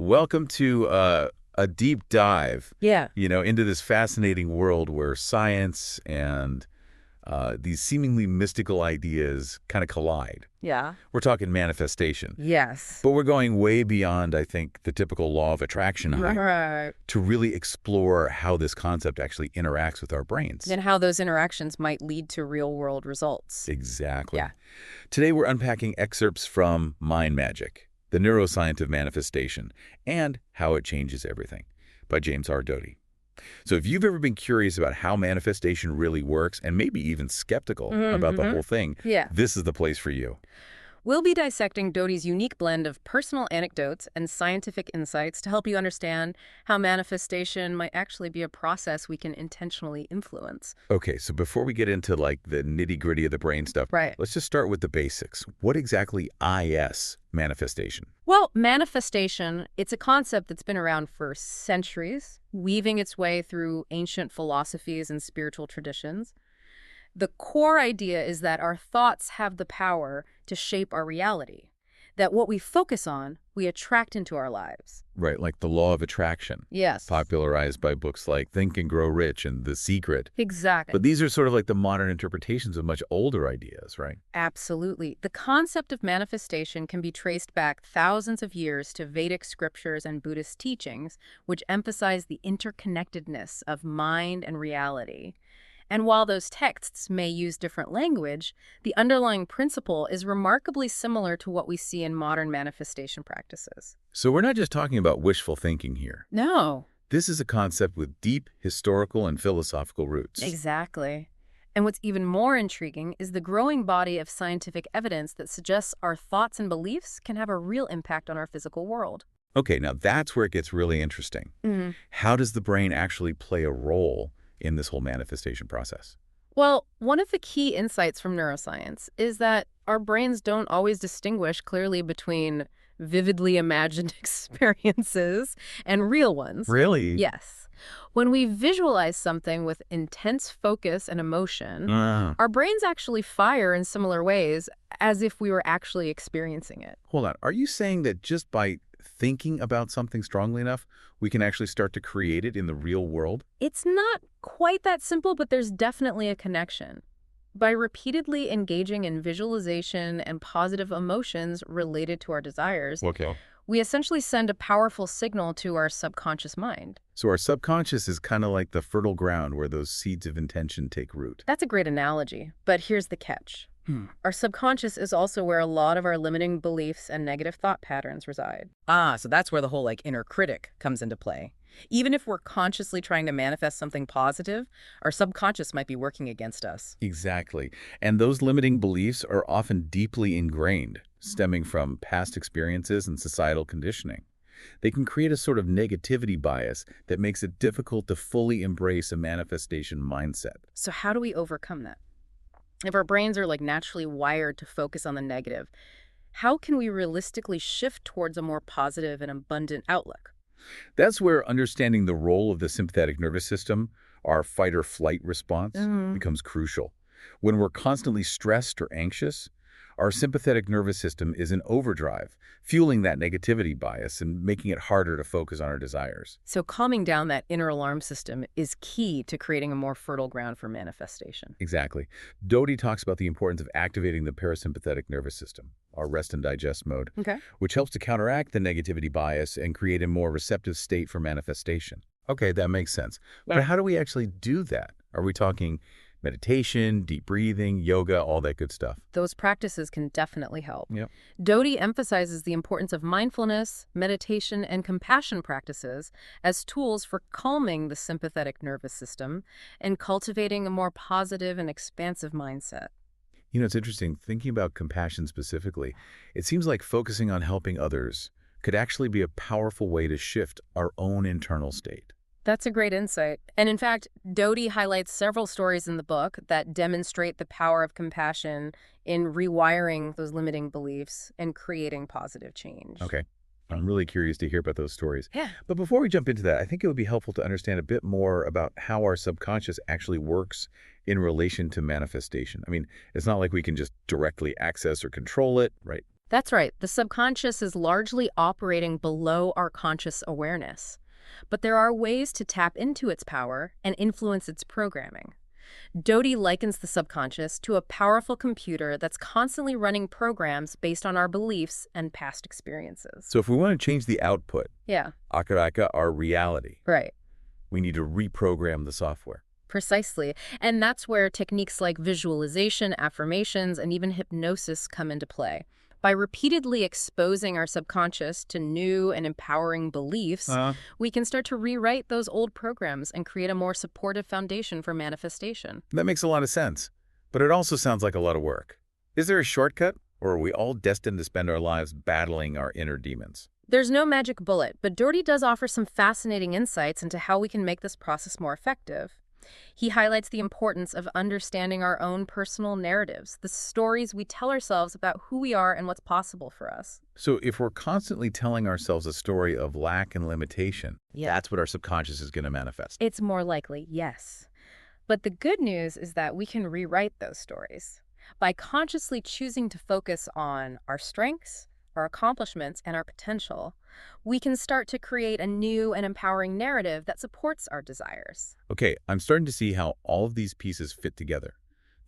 Welcome to a deep dive, Yeah. into this fascinating world where science and these seemingly mystical ideas kind of collide. Yeah. We're talking manifestation, Yes. but we're going way beyond, I think, the typical law of attraction here Right. to really explore how this concept actually interacts with our brains. And how those interactions might lead to real-world results. Exactly. Yeah. Today we're unpacking excerpts from Mind Magic, The Neuroscience of Manifestation, and How It Changes Everything by James R. Doty. So if you've ever been curious about how manifestation really works and maybe even skeptical about the whole thing, Yeah. this is the place for you. We'll be dissecting Doty's unique blend of personal anecdotes and scientific insights to help you understand how manifestation might actually be a process we can intentionally influence. Okay, so before we get into like the nitty-gritty of the brain stuff, Right. let's just start with the basics. What exactly is manifestation? Well, manifestation, it's a concept that's been around for centuries, weaving its way through ancient philosophies and spiritual traditions. The core idea is that our thoughts have the power to shape our reality, that what we focus on, we attract into our lives. Right, like the law of attraction, Yes. popularized by books like Think and Grow Rich and The Secret. Exactly. But these are sort of like the modern interpretations of much older ideas, right? Absolutely. The concept of manifestation can be traced back thousands of years to Vedic scriptures and Buddhist teachings, which emphasize the interconnectedness of mind and reality. And while those texts may use different language, the underlying principle is remarkably similar to what we see in modern manifestation practices. So we're not just talking about wishful thinking here. No. This is a concept with deep historical and philosophical roots. Exactly. And what's even more intriguing is the growing body of scientific evidence that suggests our thoughts and beliefs can have a real impact on our physical world. Okay, now that's where it gets really interesting. How does the brain actually play a role in this whole manifestation process? Well, one of the key insights from neuroscience is that our brains don't always distinguish clearly between vividly imagined experiences and real ones. Really? Yes. When we visualize something with intense focus and emotion, our brains actually fire in similar ways as if we were actually experiencing it. Hold on. Are you saying that just by thinking about something strongly enough, we can actually start to create it in the real world? It's not quite that simple, but there's definitely a connection. By repeatedly engaging in visualization and positive emotions related to our desires, Okay. we essentially send a powerful signal to our subconscious mind. So our subconscious is kind of like the fertile ground where those seeds of intention take root. That's a great analogy, but here's the catch. Our subconscious is also where a lot of our limiting beliefs and negative thought patterns reside. So that's where the whole inner critic comes into play. Even if we're consciously trying to manifest something positive, our subconscious might be working against us. Exactly. And those limiting beliefs are often deeply ingrained, stemming from past experiences and societal conditioning. They can create a sort of negativity bias that makes it difficult to fully embrace a manifestation mindset. So how do we overcome that? If our brains are naturally wired to focus on the negative, how can we realistically shift towards a more positive and abundant outlook? That's where understanding the role of the sympathetic nervous system, our fight or flight response, becomes crucial. When we're constantly stressed or anxious, our sympathetic nervous system is in overdrive, fueling that negativity bias and making it harder to focus on our desires. So calming down that inner alarm system is key to creating a more fertile ground for manifestation. Exactly. Doty talks about the importance of activating the parasympathetic nervous system, our rest and digest mode, Okay. which helps to counteract the negativity bias and create a more receptive state for manifestation. Okay, that makes sense. But how do we actually do that? Are we talking meditation, deep breathing, yoga, all that good stuff? Those practices can definitely help. Yep. Doty emphasizes the importance of mindfulness, meditation, and compassion practices as tools for calming the sympathetic nervous system and cultivating a more positive and expansive mindset. It's interesting, thinking about compassion specifically, it seems like focusing on helping others could actually be a powerful way to shift our own internal state. That's a great insight. And in fact, Doty highlights several stories in the book that demonstrate the power of compassion in rewiring those limiting beliefs and creating positive change. Okay. I'm really curious to hear about those stories. Yeah. But before we jump into that, I think it would be helpful to understand a bit more about how our subconscious actually works in relation to manifestation. I mean, it's not like we can just directly access or control it, right? That's right. The subconscious is largely operating below our conscious awareness. But there are ways to tap into its power and influence its programming. Doty likens the subconscious to a powerful computer that's constantly running programs based on our beliefs and past experiences. So if we want to change the output, Yeah, akaraka, our reality, right. we need to reprogram the software. Precisely. And that's where techniques like visualization, affirmations, and even hypnosis come into play. By repeatedly exposing our subconscious to new and empowering beliefs, we can start to rewrite those old programs and create a more supportive foundation for manifestation. That makes a lot of sense, but it also sounds like a lot of work. Is there a shortcut, or are we all destined to spend our lives battling our inner demons? There's no magic bullet, but Doty does offer some fascinating insights into how we can make this process more effective. He highlights the importance of understanding our own personal narratives, the stories we tell ourselves about who we are and what's possible for us. So if we're constantly telling ourselves a story of lack and limitation, that's what our subconscious is going to manifest. It's more likely, yes. But the good news is that we can rewrite those stories. By consciously choosing to focus on our strengths, our accomplishments, and our potential, we can start to create a new and empowering narrative that supports our desires. Okay, I'm starting to see how all of these pieces fit together.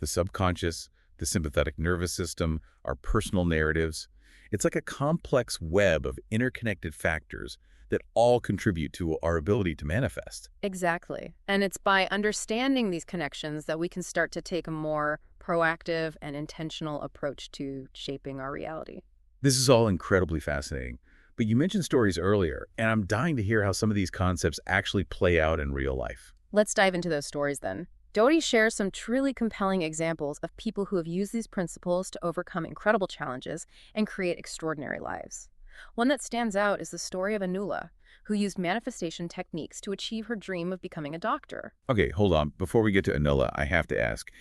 The subconscious, the sympathetic nervous system, our personal narratives. It's like a complex web of interconnected factors that all contribute to our ability to manifest. Exactly. And it's by understanding these connections that we can start to take a more proactive and intentional approach to shaping our reality. This is all incredibly fascinating. But you mentioned stories earlier, and I'm dying to hear how some of these concepts actually play out in real life. Let's dive into those stories then. Doty shares some truly compelling examples of people who have used these principles to overcome incredible challenges and create extraordinary lives. One that stands out is the story of Anula, who used manifestation techniques to achieve her dream of becoming a doctor. Okay, hold on. Before we get to Anula, I have to ask,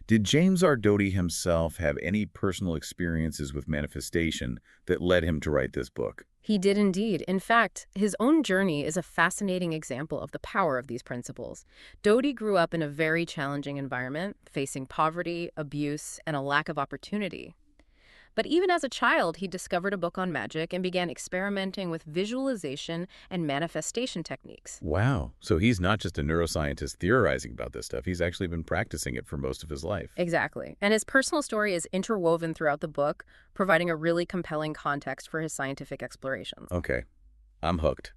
did James R. Doty himself have any personal experiences with manifestation that led him to write this book? He did indeed. In fact, his own journey is a fascinating example of the power of these principles. Doty grew up in a very challenging environment, facing poverty, abuse, and a lack of opportunity. But even as a child, he discovered a book on magic and began experimenting with visualization and manifestation techniques. Wow. So he's not just a neuroscientist theorizing about this stuff. He's actually been practicing it for most of his life. Exactly. And his personal story is interwoven throughout the book, providing a really compelling context for his scientific explorations. Okay, I'm hooked.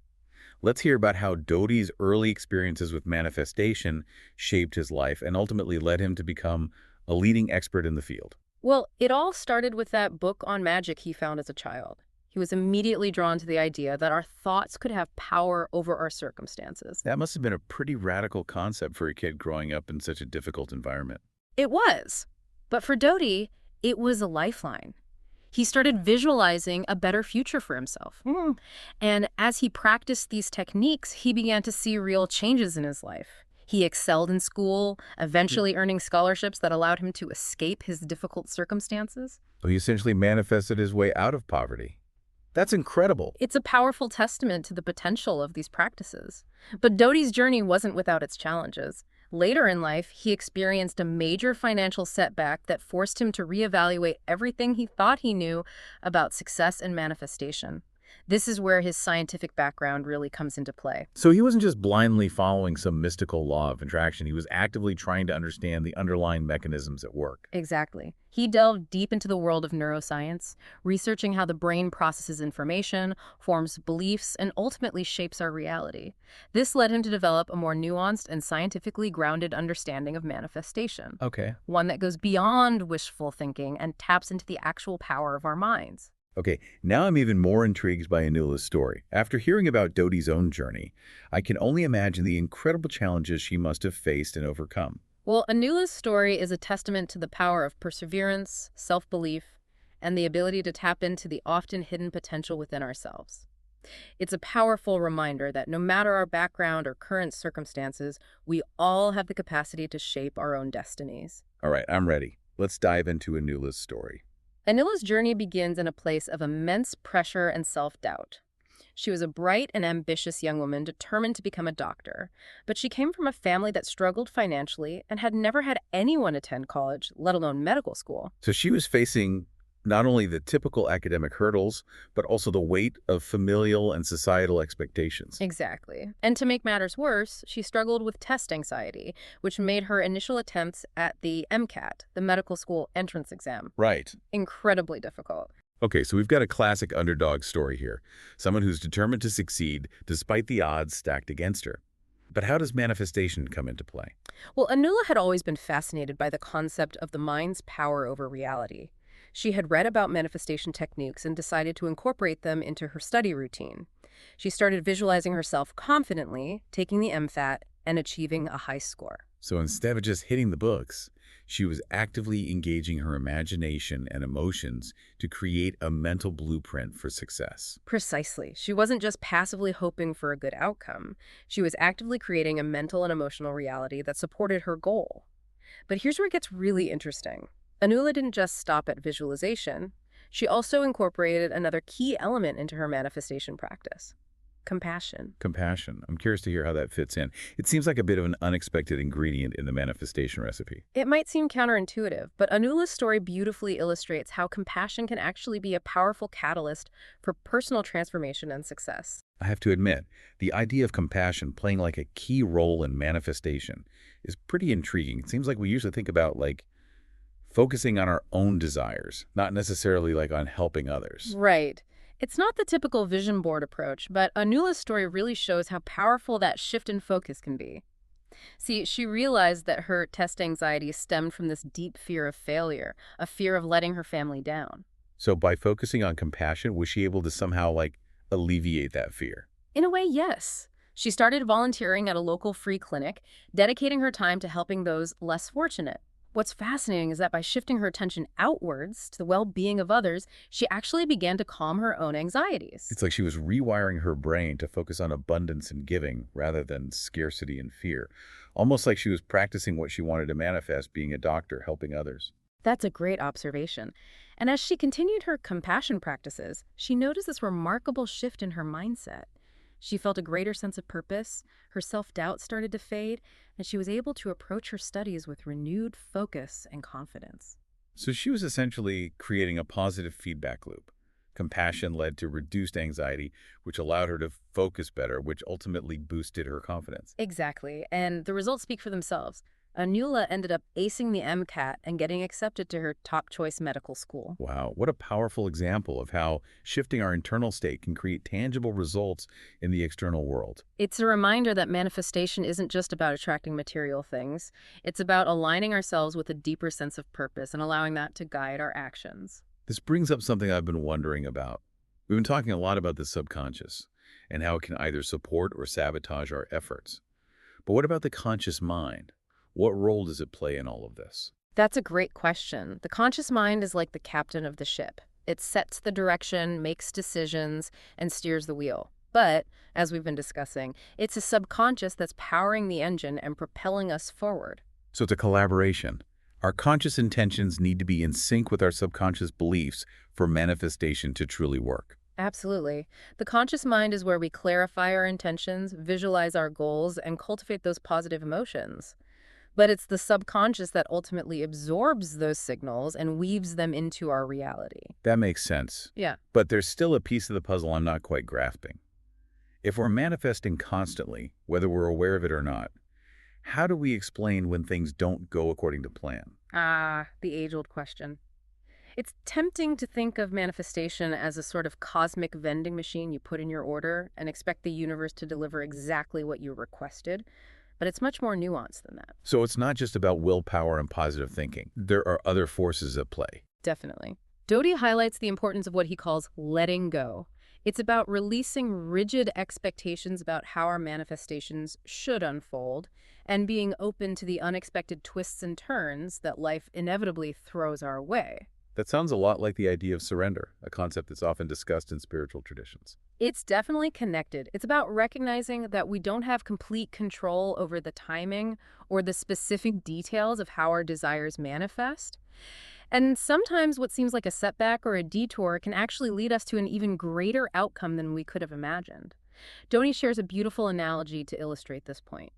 Let's hear about how Doty's early experiences with manifestation shaped his life and ultimately led him to become a leading expert in the field. Well, it all started with that book on magic he found as a child. He was immediately drawn to the idea that our thoughts could have power over our circumstances. That must have been a pretty radical concept for a kid growing up in such a difficult environment. It was. But for Doty, it was a lifeline. He started visualizing a better future for himself. And as he practiced these techniques, he began to see real changes in his life. He excelled in school, eventually earning scholarships that allowed him to escape his difficult circumstances. So he essentially manifested his way out of poverty. That's incredible. It's a powerful testament to the potential of these practices. But Doty's journey wasn't without its challenges. Later in life, he experienced a major financial setback that forced him to reevaluate everything he thought he knew about success and manifestation. This is where his scientific background really comes into play. So he wasn't just blindly following some mystical law of attraction. He was actively trying to understand the underlying mechanisms at work. Exactly. He delved deep into the world of neuroscience, researching how the brain processes information, forms beliefs, and ultimately shapes our reality. This led him to develop a more nuanced and scientifically grounded understanding of manifestation. Okay. One that goes beyond wishful thinking and taps into the actual power of our minds. Okay, now I'm even more intrigued by Anula's story. After hearing about Doty's own journey, I can only imagine the incredible challenges she must have faced and overcome. Well, Anula's story is a testament to the power of perseverance, self-belief, and the ability to tap into the often hidden potential within ourselves. It's a powerful reminder that no matter our background or current circumstances, we all have the capacity to shape our own destinies. All right, I'm ready. Let's dive into Anula's story. Anula's journey begins in a place of immense pressure and self-doubt. She was a bright and ambitious young woman determined to become a doctor, but she came from a family that struggled financially and had never had anyone attend college, let alone medical school. So she was facing Not only the typical academic hurdles, but also the weight of familial and societal expectations. Exactly. And to make matters worse, she struggled with test anxiety, which made her initial attempts at the MCAT, the medical school entrance exam, Right. incredibly difficult. Okay, so we've got a classic underdog story here. Someone who's determined to succeed despite the odds stacked against her. But how does manifestation come into play? Well, Anula had always been fascinated by the concept of the mind's power over reality. She had read about manifestation techniques and decided to incorporate them into her study routine. She started visualizing herself confidently, taking the MFAT, and achieving a high score. So instead of just hitting the books, she was actively engaging her imagination and emotions to create a mental blueprint for success. Precisely. She wasn't just passively hoping for a good outcome. She was actively creating a mental and emotional reality that supported her goal. But here's where it gets really interesting. Anula didn't just stop at visualization. She also incorporated another key element into her manifestation practice: compassion. Compassion. I'm curious to hear how that fits in. It seems like a bit of an unexpected ingredient in the manifestation recipe. It might seem counterintuitive, but Anula's story beautifully illustrates how compassion can actually be a powerful catalyst for personal transformation and success. I have to admit, the idea of compassion playing like a key role in manifestation is pretty intriguing. It seems like we usually think about focusing on our own desires, not necessarily on helping others. Right. It's not the typical vision board approach, but Anula's story really shows how powerful that shift in focus can be. See, she realized that her test anxiety stemmed from this deep fear of failure, a fear of letting her family down. So by focusing on compassion, was she able to somehow alleviate that fear? In a way, yes. She started volunteering at a local free clinic, dedicating her time to helping those less fortunate. What's fascinating is that by shifting her attention outwards to the well-being of others, she actually began to calm her own anxieties. It's like she was rewiring her brain to focus on abundance and giving rather than scarcity and fear. Almost like she was practicing what she wanted to manifest, being a doctor, helping others. That's a great observation. And as she continued her compassion practices, she noticed this remarkable shift in her mindset. She felt a greater sense of purpose, her self-doubt started to fade, and she was able to approach her studies with renewed focus and confidence. So she was essentially creating a positive feedback loop. Compassion led to reduced anxiety, which allowed her to focus better, which ultimately boosted her confidence. Exactly, and the results speak for themselves. Anula ended up acing the MCAT and getting accepted to her top choice medical school. Wow, what a powerful example of how shifting our internal state can create tangible results in the external world. It's a reminder that manifestation isn't just about attracting material things. It's about aligning ourselves with a deeper sense of purpose and allowing that to guide our actions. This brings up something I've been wondering about. We've been talking a lot about the subconscious and how it can either support or sabotage our efforts. But what about the conscious mind? What role does it play in all of this? That's a great question. The conscious mind is like the captain of the ship. It sets the direction, makes decisions, and steers the wheel. But, as we've been discussing, it's a subconscious that's powering the engine and propelling us forward. So it's a collaboration. Our conscious intentions need to be in sync with our subconscious beliefs for manifestation to truly work. Absolutely. The conscious mind is where we clarify our intentions, visualize our goals, and cultivate those positive emotions. But it's the subconscious that ultimately absorbs those signals and weaves them into our reality. That makes sense. Yeah. But there's still a piece of the puzzle I'm not quite grasping. If we're manifesting constantly, whether we're aware of it or not, how do we explain when things don't go according to plan? The age-old question. It's tempting to think of manifestation as a sort of cosmic vending machine you put in your order and expect the universe to deliver exactly what you requested. But it's much more nuanced than that. So it's not just about willpower and positive thinking. There are other forces at play. Definitely. Doty highlights the importance of what he calls letting go. It's about releasing rigid expectations about how our manifestations should unfold and being open to the unexpected twists and turns that life inevitably throws our way. That sounds a lot like the idea of surrender, a concept that's often discussed in spiritual traditions. It's definitely connected. It's about recognizing that we don't have complete control over the timing or the specific details of how our desires manifest. And sometimes what seems like a setback or a detour can actually lead us to an even greater outcome than we could have imagined. Doty shares a beautiful analogy to illustrate this point.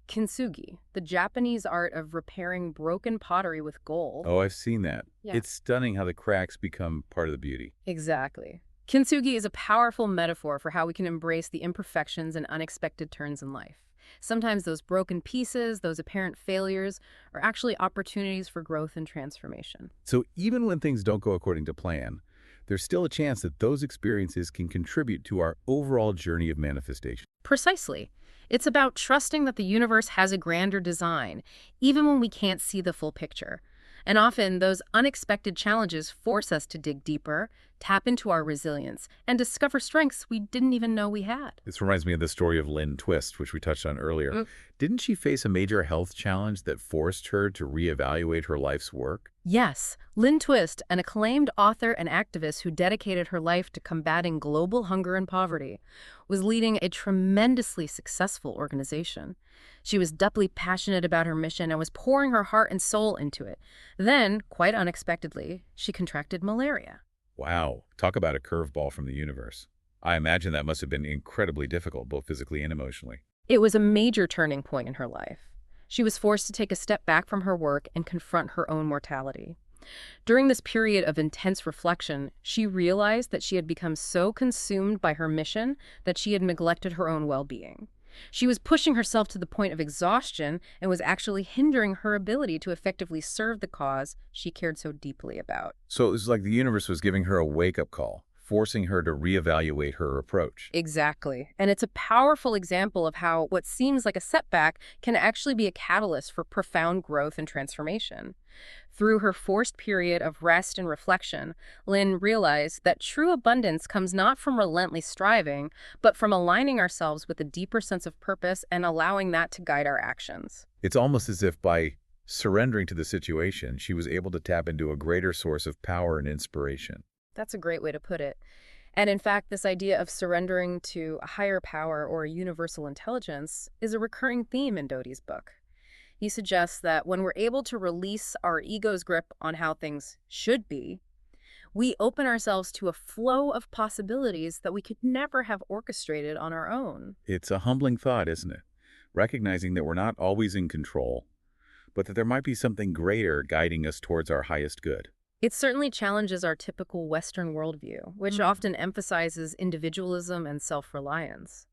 Kintsugi, the Japanese art of repairing broken pottery with gold. Oh, I've seen that. Yeah. It's stunning how the cracks become part of the beauty. Exactly. Kintsugi is a powerful metaphor for how we can embrace the imperfections and unexpected turns in life. Sometimes those broken pieces, those apparent failures, are actually opportunities for growth and transformation. So even when things don't go according to plan, there's still a chance that those experiences can contribute to our overall journey of manifestation. Precisely. It's about trusting that the universe has a grander design, even when we can't see the full picture. And often, those unexpected challenges force us to dig deeper, tap into our resilience, and discover strengths we didn't even know we had. This reminds me of the story of Lynn Twist, which we touched on earlier. Didn't she face a major health challenge that forced her to reevaluate her life's work? Yes, Lynn Twist, an acclaimed author and activist who dedicated her life to combating global hunger and poverty, was leading a tremendously successful organization. She was doubly passionate about her mission and was pouring her heart and soul into it. Then, quite unexpectedly, she contracted malaria. Wow, talk about a curveball from the universe. I imagine that must have been incredibly difficult, both physically and emotionally. It was a major turning point in her life. She was forced to take a step back from her work and confront her own mortality. During this period of intense reflection, she realized that she had become so consumed by her mission that she had neglected her own well-being. She was pushing herself to the point of exhaustion and was actually hindering her ability to effectively serve the cause she cared so deeply about. So it was like the universe was giving her a wake-up call, forcing her to reevaluate her approach. Exactly. And it's a powerful example of how what seems like a setback can actually be a catalyst for profound growth and transformation. Through her forced period of rest and reflection, Lynn realized that true abundance comes not from relentless striving, but from aligning ourselves with a deeper sense of purpose and allowing that to guide our actions. It's almost as if by surrendering to the situation, she was able to tap into a greater source of power and inspiration. That's a great way to put it. And in fact, this idea of surrendering to a higher power or a universal intelligence is a recurring theme in Doty's book. He suggests that when we're able to release our ego's grip on how things should be, we open ourselves to a flow of possibilities that we could never have orchestrated on our own. It's a humbling thought, isn't it? Recognizing that we're not always in control, but that there might be something greater guiding us towards our highest good. It certainly challenges our typical Western worldview, which often emphasizes individualism and self-reliance.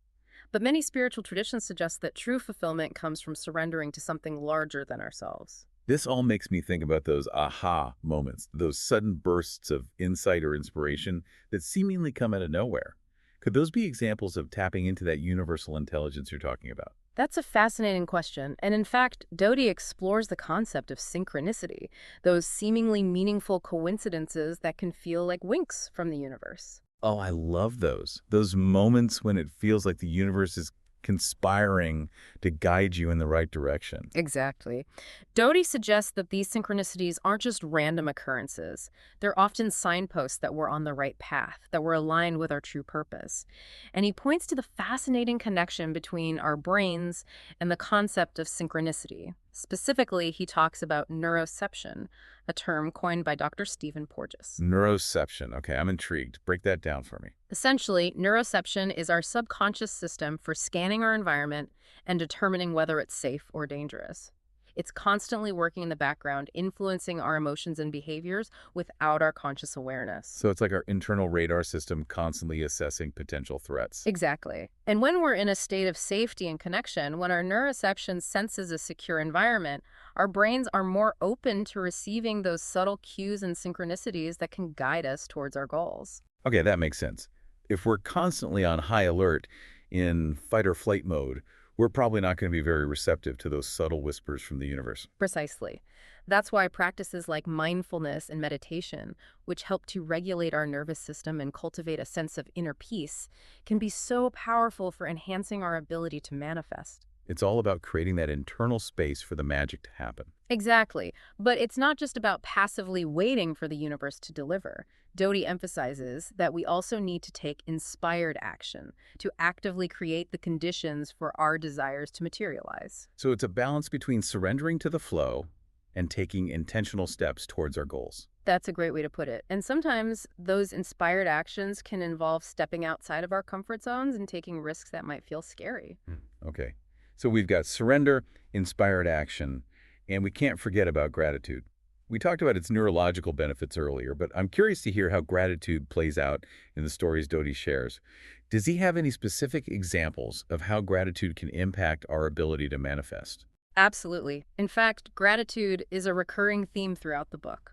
But many spiritual traditions suggest that true fulfillment comes from surrendering to something larger than ourselves. This all makes me think about those aha moments, those sudden bursts of insight or inspiration that seemingly come out of nowhere. Could those be examples of tapping into that universal intelligence you're talking about? That's a fascinating question, and in fact, Doty explores the concept of synchronicity, those seemingly meaningful coincidences that can feel like winks from the universe. Oh, I love those. Those moments when it feels like the universe is conspiring to guide you in the right direction. Exactly. Doty suggests that these synchronicities aren't just random occurrences. They're often signposts that we're on the right path, that we're aligned with our true purpose. And he points to the fascinating connection between our brains and the concept of synchronicity. Specifically, he talks about neuroception, a term coined by Dr. Stephen Porges. Neuroception. Okay, I'm intrigued. Break that down for me. Essentially, neuroception is our subconscious system for scanning our environment and determining whether it's safe or dangerous. It's constantly working in the background, influencing our emotions and behaviors without our conscious awareness. So it's like our internal radar system constantly assessing potential threats. Exactly. And when we're in a state of safety and connection, when our neuroception senses a secure environment, our brains are more open to receiving those subtle cues and synchronicities that can guide us towards our goals. Okay, that makes sense. If we're constantly on high alert in fight or flight mode, we're probably not going to be very receptive to those subtle whispers from the universe. Precisely. That's why practices like mindfulness and meditation, which help to regulate our nervous system and cultivate a sense of inner peace, can be so powerful for enhancing our ability to manifest. It's all about creating that internal space for the magic to happen. Exactly. But it's not just about passively waiting for the universe to deliver. Doty emphasizes that we also need to take inspired action to actively create the conditions for our desires to materialize. So it's a balance between surrendering to the flow and taking intentional steps towards our goals. That's a great way to put it. And sometimes those inspired actions can involve stepping outside of our comfort zones and taking risks that might feel scary. Okay. So we've got surrender, inspired action, and we can't forget about gratitude. We talked about its neurological benefits earlier, but I'm curious to hear how gratitude plays out in the stories Doty shares. Does he have any specific examples of how gratitude can impact our ability to manifest? Absolutely. In fact, gratitude is a recurring theme throughout the book.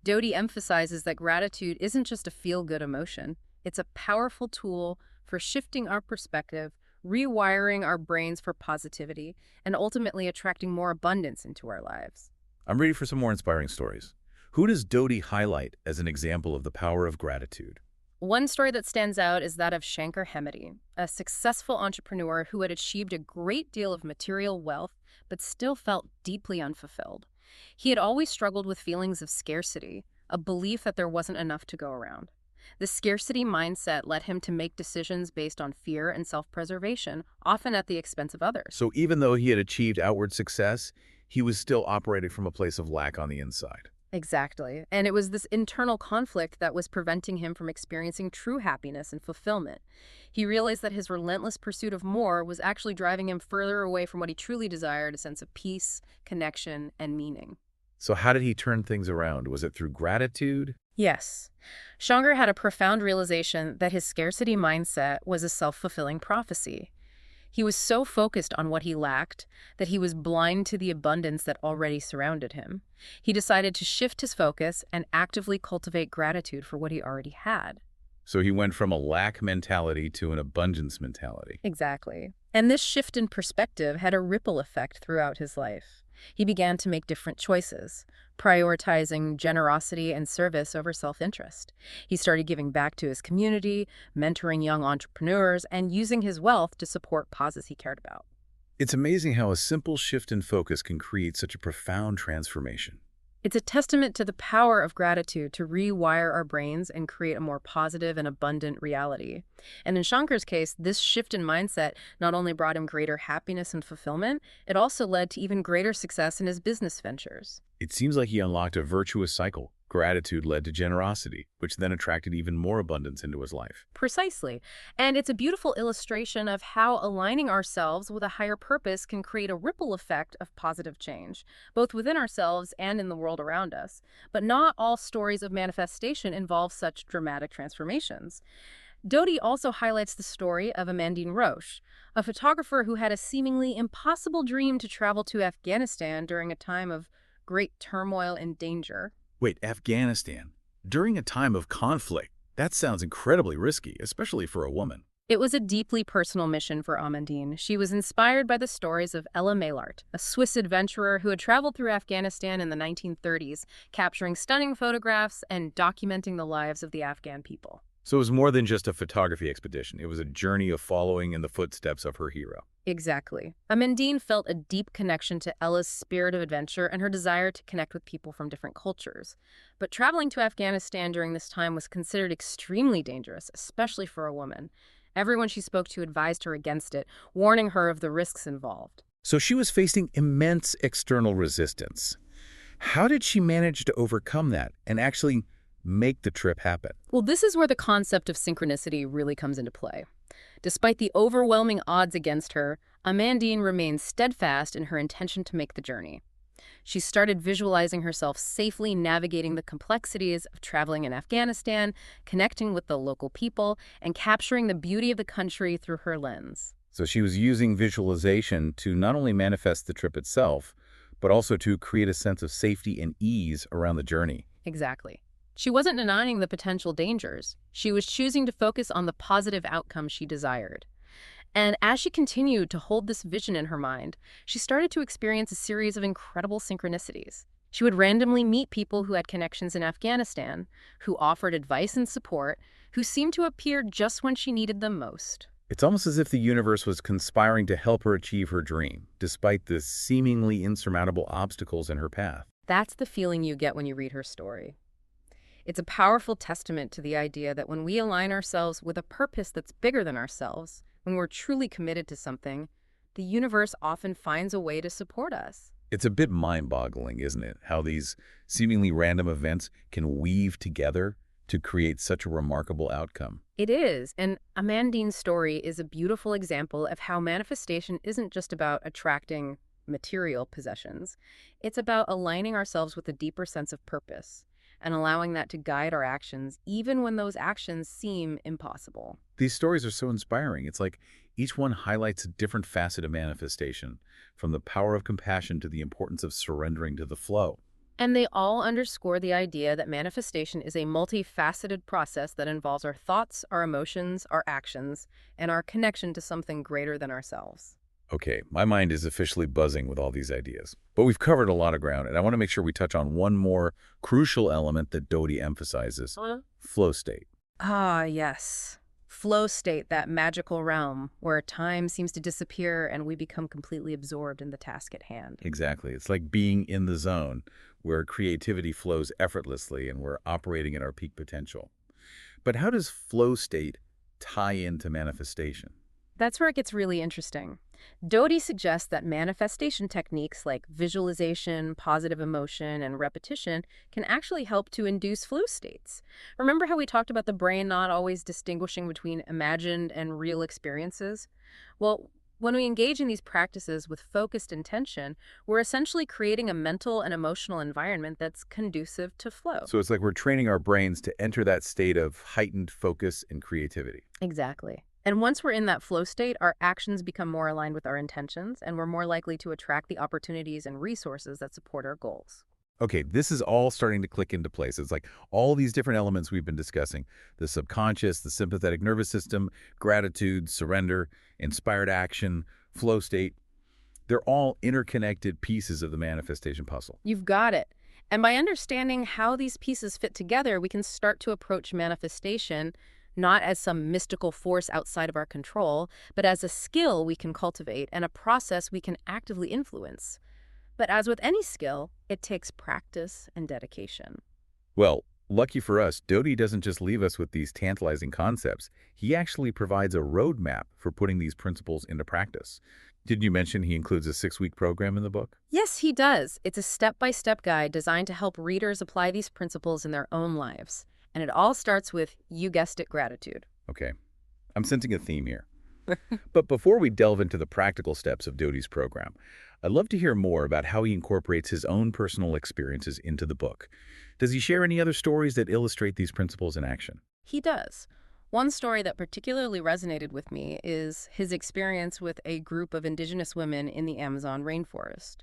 Doty emphasizes that gratitude isn't just a feel-good emotion. It's a powerful tool for shifting our perspective, rewiring our brains for positivity, and ultimately attracting more abundance into our lives. I'm ready for some more inspiring stories. Who does Doty highlight as an example of the power of gratitude? One story that stands out is that of Shankar Hemedy, a successful entrepreneur who had achieved a great deal of material wealth but still felt deeply unfulfilled. He had always struggled with feelings of scarcity, a belief that there wasn't enough to go around. The scarcity mindset led him to make decisions based on fear and self-preservation, often at the expense of others. So even though he had achieved outward success, he was still operating from a place of lack on the inside. Exactly. And it was this internal conflict that was preventing him from experiencing true happiness and fulfillment. He realized that his relentless pursuit of more was actually driving him further away from what he truly desired, a sense of peace, connection, and meaning. So how did he turn things around? Was it through gratitude? Yes. Shankar had a profound realization that his scarcity mindset was a self-fulfilling prophecy. He was so focused on what he lacked that he was blind to the abundance that already surrounded him. He decided to shift his focus and actively cultivate gratitude for what he already had. So he went from a lack mentality to an abundance mentality. Exactly. And this shift in perspective had a ripple effect throughout his life. He began to make different choices, prioritizing generosity and service over self-interest. He started giving back to his community, mentoring young entrepreneurs, and using his wealth to support causes he cared about. It's amazing how a simple shift in focus can create such a profound transformation. It's a testament to the power of gratitude to rewire our brains and create a more positive and abundant reality. And in Shankar's case, this shift in mindset not only brought him greater happiness and fulfillment, it also led to even greater success in his business ventures. It seems like he unlocked a virtuous cycle. Gratitude led to generosity, which then attracted even more abundance into his life. Precisely. And it's a beautiful illustration of how aligning ourselves with a higher purpose can create a ripple effect of positive change, both within ourselves and in the world around us. But not all stories of manifestation involve such dramatic transformations. Doty also highlights the story of Amandine Roche, a photographer who had a seemingly impossible dream to travel to Afghanistan during a time of great turmoil and danger. Wait, Afghanistan? During a time of conflict? That sounds incredibly risky, especially for a woman. It was a deeply personal mission for Amandine. She was inspired by the stories of Ella Maillart, a Swiss adventurer who had traveled through Afghanistan in the 1930s, capturing stunning photographs and documenting the lives of the Afghan people. So it was more than just a photography expedition. It was a journey of following in the footsteps of her hero. Exactly. Amandine felt a deep connection to Ella's spirit of adventure and her desire to connect with people from different cultures. But traveling to Afghanistan during this time was considered extremely dangerous, especially for a woman. Everyone she spoke to advised her against it, warning her of the risks involved. So she was facing immense external resistance. How did she manage to overcome that and actually make the trip happen? Well, this is where the concept of synchronicity really comes into play. Despite the overwhelming odds against her, Amandine remained steadfast in her intention to make the journey. She started visualizing herself safely navigating the complexities of traveling in Afghanistan, connecting with the local people, and capturing the beauty of the country through her lens. So she was using visualization to not only manifest the trip itself, but also to create a sense of safety and ease around the journey. Exactly. She wasn't denying the potential dangers. She was choosing to focus on the positive outcome she desired. And as she continued to hold this vision in her mind, she started to experience a series of incredible synchronicities. She would randomly meet people who had connections in Afghanistan, who offered advice and support, who seemed to appear just when she needed them most. It's almost as if the universe was conspiring to help her achieve her dream, despite the seemingly insurmountable obstacles in her path. That's the feeling you get when you read her story. It's a powerful testament to the idea that when we align ourselves with a purpose that's bigger than ourselves, when we're truly committed to something, the universe often finds a way to support us. It's a bit mind-boggling, isn't it? How these seemingly random events can weave together to create such a remarkable outcome. It is, and Amandine's story is a beautiful example of how manifestation isn't just about attracting material possessions. It's about aligning ourselves with a deeper sense of purpose and allowing that to guide our actions, even when those actions seem impossible. These stories are so inspiring. It's like each one highlights a different facet of manifestation, from the power of compassion to the importance of surrendering to the flow. And they all underscore the idea that manifestation is a multifaceted process that involves our thoughts, our emotions, our actions, and our connection to something greater than ourselves. Okay, my mind is officially buzzing with all these ideas. But we've covered a lot of ground, and I want to make sure we touch on one more crucial element that Doty emphasizes: flow state. Ah, yes. Flow state, that magical realm where time seems to disappear and we become completely absorbed in the task at hand. Exactly. It's like being in the zone where creativity flows effortlessly and we're operating at our peak potential. But how does flow state tie into manifestation? That's where it gets really interesting. Doty suggests that manifestation techniques like visualization, positive emotion, and repetition can actually help to induce flow states. Remember how we talked about the brain not always distinguishing between imagined and real experiences? Well, when we engage in these practices with focused intention, we're essentially creating a mental and emotional environment that's conducive to flow. So it's like we're training our brains to enter that state of heightened focus and creativity. Exactly. And once we're in that flow state, our actions become more aligned with our intentions, and we're more likely to attract the opportunities and resources that support our goals. Okay, this is all starting to click into place. It's like all these different elements we've been discussing: the subconscious, the sympathetic nervous system, gratitude, surrender, inspired action, flow state. They're all interconnected pieces of the manifestation puzzle. You've got it. And by understanding how these pieces fit together, we can start to approach manifestation not as some mystical force outside of our control, but as a skill we can cultivate and a process we can actively influence. But as with any skill, it takes practice and dedication. Well, lucky for us, Doty doesn't just leave us with these tantalizing concepts. He actually provides a roadmap for putting these principles into practice. Didn't you mention he includes a 6-week program in the book? Yes, he does. It's a step-by-step guide designed to help readers apply these principles in their own lives. And it all starts with, you guessed it, gratitude. Okay, I'm sensing a theme here. But before we delve into the practical steps of Doty's program, I'd love to hear more about how he incorporates his own personal experiences into the book. Does he share any other stories that illustrate these principles in action? He does. One story that particularly resonated with me is his experience with a group of indigenous women in the Amazon rainforest.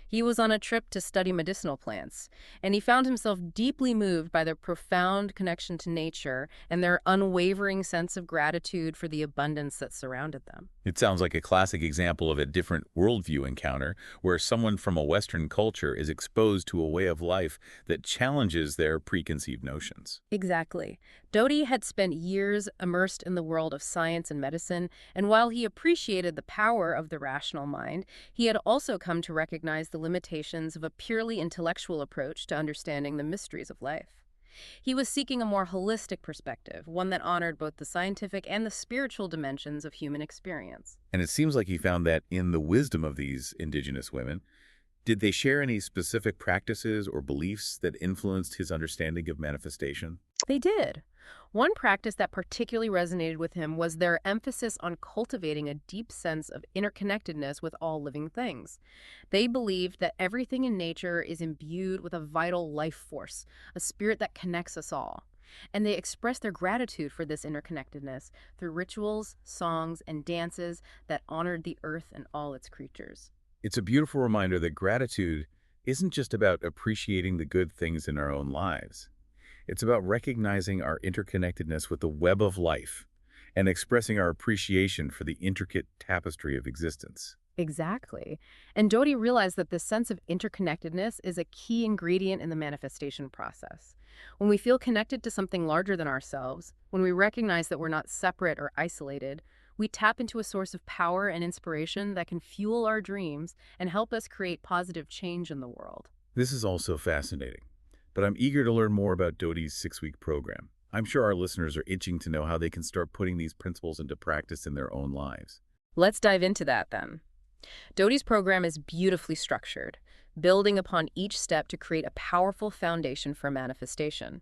He was on a trip to study medicinal plants, and he found himself deeply moved by their profound connection to nature and their unwavering sense of gratitude for the abundance that surrounded them. It sounds like a classic example of a different worldview encounter where someone from a Western culture is exposed to a way of life that challenges their preconceived notions. Exactly. Doty had spent years immersed in the world of science and medicine, and while he appreciated the power of the rational mind, he had also come to recognize the limitations of a purely intellectual approach to understanding the mysteries of life. He was seeking a more holistic perspective, one that honored both the scientific and the spiritual dimensions of human experience. And it seems like he found that in the wisdom of these indigenous women. Did they share any specific practices or beliefs that influenced his understanding of manifestation? They did. One practice that particularly resonated with him was their emphasis on cultivating a deep sense of interconnectedness with all living things. They believed that everything in nature is imbued with a vital life force, a spirit that connects us all. And they expressed their gratitude for this interconnectedness through rituals, songs, and dances that honored the earth and all its creatures. It's a beautiful reminder that gratitude isn't just about appreciating the good things in our own lives. It's about recognizing our interconnectedness with the web of life and expressing our appreciation for the intricate tapestry of existence. Exactly. And Doty realized that this sense of interconnectedness is a key ingredient in the manifestation process. When we feel connected to something larger than ourselves, when we recognize that we're not separate or isolated, we tap into a source of power and inspiration that can fuel our dreams and help us create positive change in the world. This is also fascinating, but I'm eager to learn more about Doty's 6-week program. I'm sure our listeners are itching to know how they can start putting these principles into practice in their own lives. Let's dive into that then. Doty's program is beautifully structured, building upon each step to create a powerful foundation for manifestation.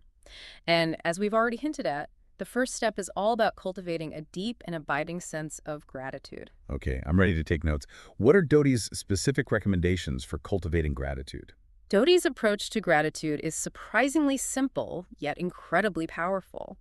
And as we've already hinted at, the first step is all about cultivating a deep and abiding sense of gratitude. Okay, I'm ready to take notes. What are Doty's specific recommendations for cultivating gratitude? Doty's approach to gratitude is surprisingly simple, yet incredibly powerful.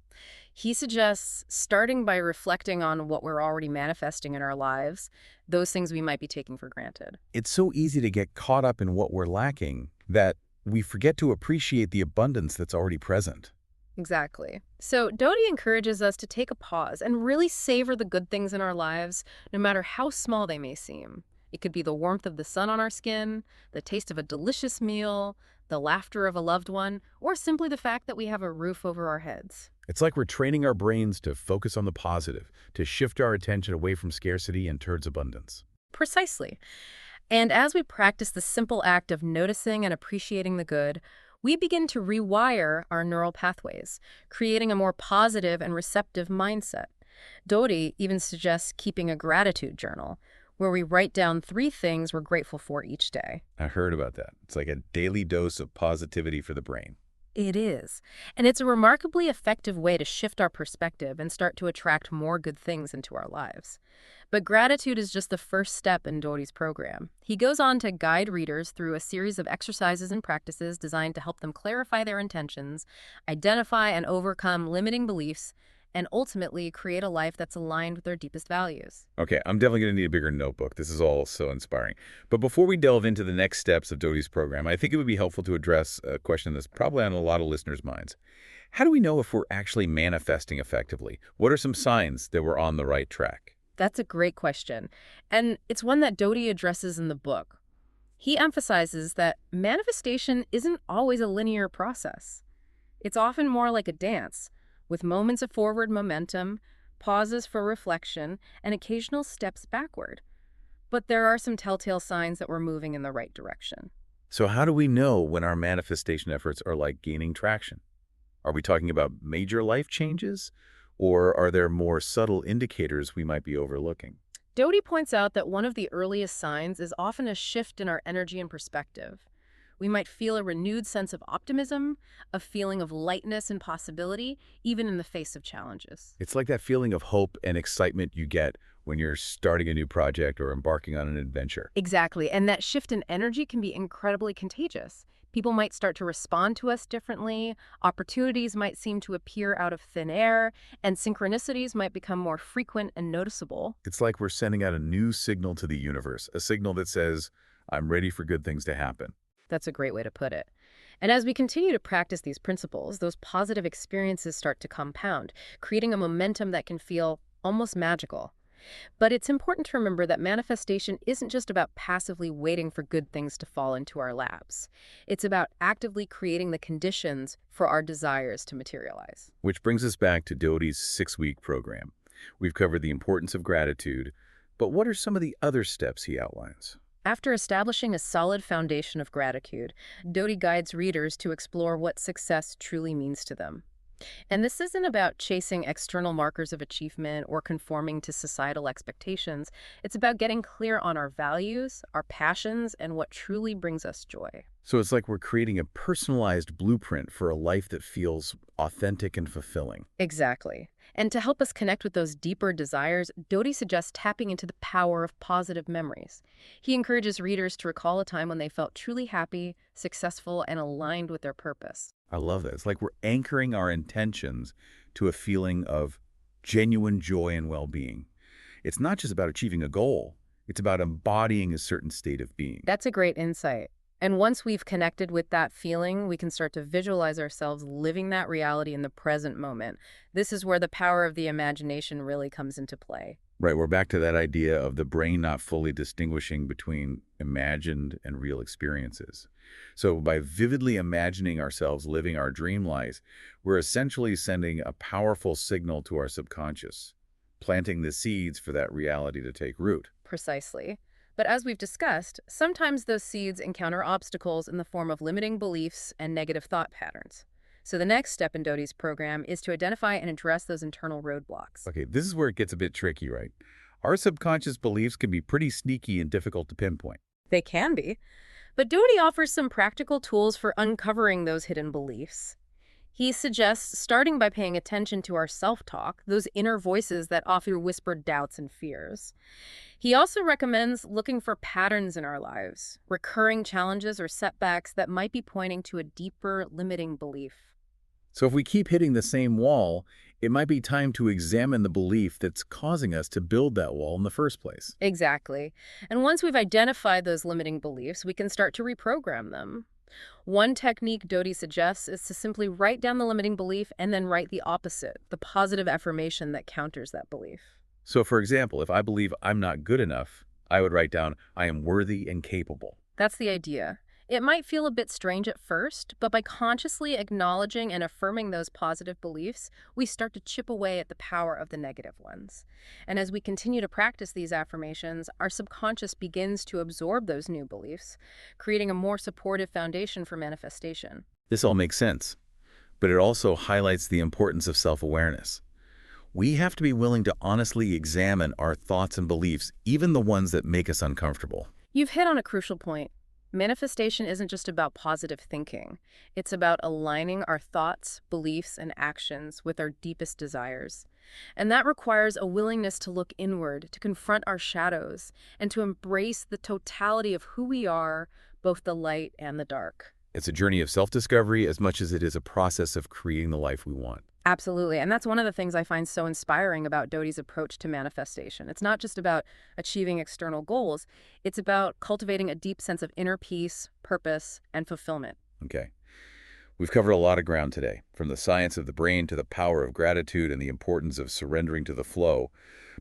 He suggests starting by reflecting on what we're already manifesting in our lives, those things we might be taking for granted. It's so easy to get caught up in what we're lacking that we forget to appreciate the abundance that's already present. Exactly. So Doty encourages us to take a pause and really savor the good things in our lives, no matter how small they may seem. It could be the warmth of the sun on our skin, the taste of a delicious meal, the laughter of a loved one, or simply the fact that we have a roof over our heads. It's like we're training our brains to focus on the positive, to shift our attention away from scarcity and towards abundance. Precisely. And as we practice the simple act of noticing and appreciating the good, we begin to rewire our neural pathways, creating a more positive and receptive mindset. Doty even suggests keeping a gratitude journal, where we write down 3 things we're grateful for each day. I heard about that. It's like a daily dose of positivity for the brain. It is. And it's a remarkably effective way to shift our perspective and start to attract more good things into our lives. But gratitude is just the first step in Doty's program. He goes on to guide readers through a series of exercises and practices designed to help them clarify their intentions, identify and overcome limiting beliefs, and ultimately create a life that's aligned with their deepest values. Okay, I'm definitely going to need a bigger notebook. This is all so inspiring. But before we delve into the next steps of Doty's program, I think it would be helpful to address a question that's probably on a lot of listeners' minds. How do we know if we're actually manifesting effectively? What are some signs that we're on the right track? That's a great question, and it's one that Doty addresses in the book. He emphasizes that manifestation isn't always a linear process. It's often more like a dance, with moments of forward momentum, pauses for reflection, and occasional steps backward. But there are some telltale signs that we're moving in the right direction. So how do we know when our manifestation efforts are like gaining traction? Are we talking about major life changes, or are there more subtle indicators we might be overlooking? Doty points out that one of the earliest signs is often a shift in our energy and perspective. We might feel a renewed sense of optimism, a feeling of lightness and possibility, even in the face of challenges. It's like that feeling of hope and excitement you get when you're starting a new project or embarking on an adventure. Exactly, and that shift in energy can be incredibly contagious. People might start to respond to us differently, opportunities might seem to appear out of thin air, and synchronicities might become more frequent and noticeable. It's like we're sending out a new signal to the universe, a signal that says, I'm ready for good things to happen. That's a great way to put it. And as we continue to practice these principles, those positive experiences start to compound, creating a momentum that can feel almost magical. But it's important to remember that manifestation isn't just about passively waiting for good things to fall into our laps. It's about actively creating the conditions for our desires to materialize. Which brings us back to Doty's 6-week program. We've covered the importance of gratitude, but what are some of the other steps he outlines? After establishing a solid foundation of gratitude, Doty guides readers to explore what success truly means to them. And this isn't about chasing external markers of achievement or conforming to societal expectations. It's about getting clear on our values, our passions, and what truly brings us joy. So it's like we're creating a personalized blueprint for a life that feels authentic and fulfilling. Exactly. And to help us connect with those deeper desires, Doty suggests tapping into the power of positive memories. He encourages readers to recall a time when they felt truly happy, successful, and aligned with their purpose. I love that. It's like we're anchoring our intentions to a feeling of genuine joy and well-being. It's not just about achieving a goal. It's about embodying a certain state of being. That's a great insight. And once we've connected with that feeling, we can start to visualize ourselves living that reality in the present moment. This is where the power of the imagination really comes into play. Right, we're back to that idea of the brain not fully distinguishing between imagined and real experiences. So by vividly imagining ourselves living our dream lives, we're essentially sending a powerful signal to our subconscious, planting the seeds for that reality to take root. Precisely. But as we've discussed, sometimes those seeds encounter obstacles in the form of limiting beliefs and negative thought patterns. So the next step in Doty's program is to identify and address those internal roadblocks. Okay, this is where it gets a bit tricky, right? Our subconscious beliefs can be pretty sneaky and difficult to pinpoint. They can be. But Doty offers some practical tools for uncovering those hidden beliefs. He suggests starting by paying attention to our self-talk, those inner voices that often whisper doubts and fears. He also recommends looking for patterns in our lives, recurring challenges or setbacks that might be pointing to a deeper, limiting belief. So if we keep hitting the same wall, it might be time to examine the belief that's causing us to build that wall in the first place. Exactly. And once we've identified those limiting beliefs, we can start to reprogram them. One technique Doty suggests is to simply write down the limiting belief and then write the opposite, the positive affirmation that counters that belief. So for example, if I believe I'm not good enough, I would write down, I am worthy and capable. That's the idea. It might feel a bit strange at first, but by consciously acknowledging and affirming those positive beliefs, we start to chip away at the power of the negative ones. And as we continue to practice these affirmations, our subconscious begins to absorb those new beliefs, creating a more supportive foundation for manifestation. This all makes sense, but it also highlights the importance of self-awareness. We have to be willing to honestly examine our thoughts and beliefs, even the ones that make us uncomfortable. You've hit on a crucial point. Manifestation isn't just about positive thinking. It's about aligning our thoughts, beliefs, and actions with our deepest desires. And that requires a willingness to look inward, to confront our shadows, and to embrace the totality of who we are, both the light and the dark. It's a journey of self-discovery as much as it is a process of creating the life we want. Absolutely. And that's one of the things I find so inspiring about Doty's approach to manifestation. It's not just about achieving external goals. It's about cultivating a deep sense of inner peace, purpose, and fulfillment. Okay. We've covered a lot of ground today, from the science of the brain to the power of gratitude and the importance of surrendering to the flow.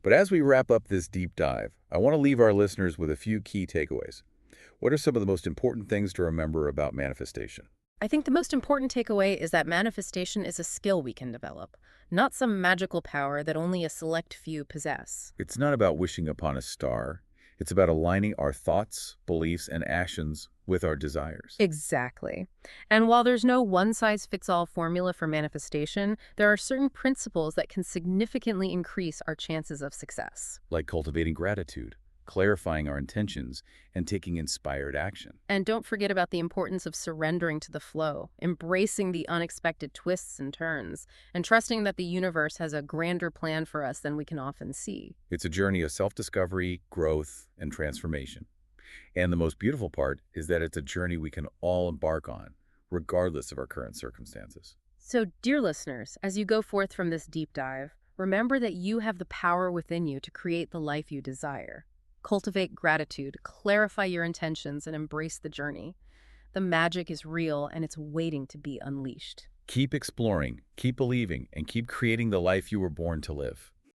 But as we wrap up this deep dive, I want to leave our listeners with a few key takeaways. What are some of the most important things to remember about manifestation? I think the most important takeaway is that manifestation is a skill we can develop, not some magical power that only a select few possess. It's not about wishing upon a star. It's about aligning our thoughts, beliefs, and actions with our desires. Exactly. And while there's no one-size-fits-all formula for manifestation, there are certain principles that can significantly increase our chances of success. Like cultivating gratitude, clarifying our intentions, and taking inspired action. And don't forget about the importance of surrendering to the flow, embracing the unexpected twists and turns, and trusting that the universe has a grander plan for us than we can often see. It's a journey of self-discovery, growth, and transformation. And the most beautiful part is that it's a journey we can all embark on, regardless of our current circumstances. So, dear listeners, as you go forth from this deep dive, remember that you have the power within you to create the life you desire. Cultivate gratitude, clarify your intentions, and embrace the journey. The magic is real, and it's waiting to be unleashed. Keep exploring, keep believing, and keep creating the life you were born to live.